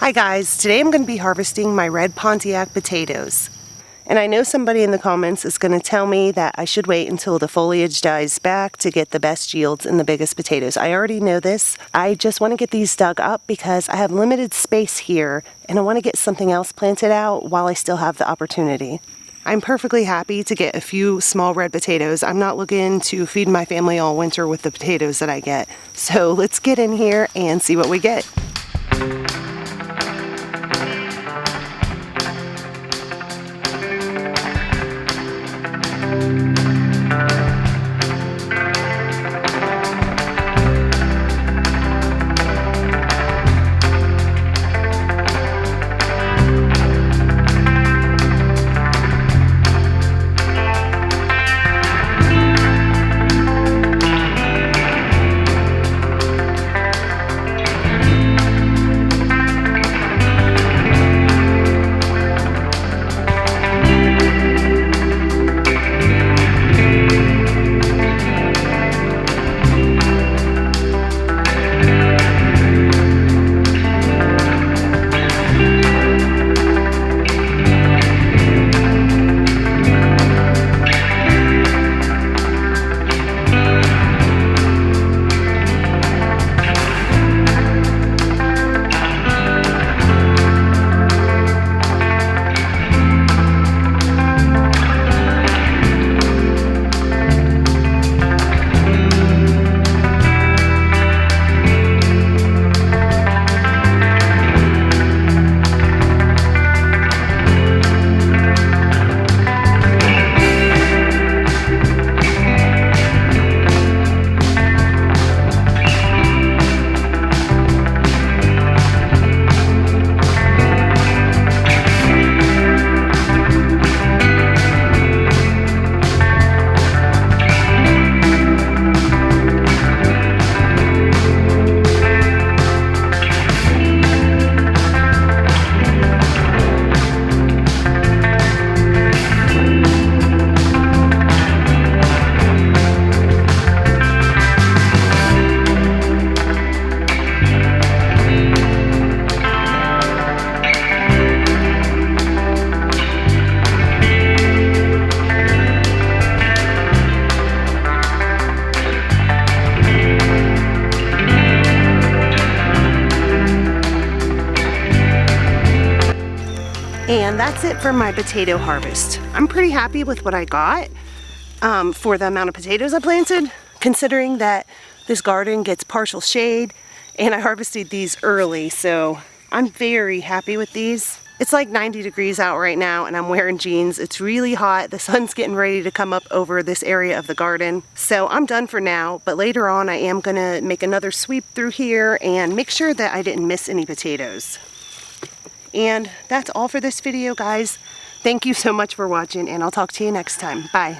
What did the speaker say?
Hi guys, today I'm going to be harvesting my red Pontiac potatoes. And I know somebody in the comments is going to tell me that I should wait until the foliage dies back to get the best yields and the biggest potatoes. I already know this. I just want to get these dug up because I have limited space here and I want to get something else planted out while I still have the opportunity. I'm perfectly happy to get a few small red potatoes. I'm not looking to feed my family all winter with the potatoes that I get. So let's get in here and see what we get. And that's it for my potato harvest. I'm pretty happy with what I got for the amount of potatoes I planted, considering that this garden gets partial shade and I harvested these early, so I'm very happy with these. It's like 90 degrees out right now and I'm wearing jeans. It's really hot. The sun's getting ready to come up over this area of the garden. So I'm done for now, but later on I am gonna make another sweep through here and make sure that I didn't miss any potatoes. And that's all for this video, guys. Thank you so much for watching, and I'll talk to you next time. Bye.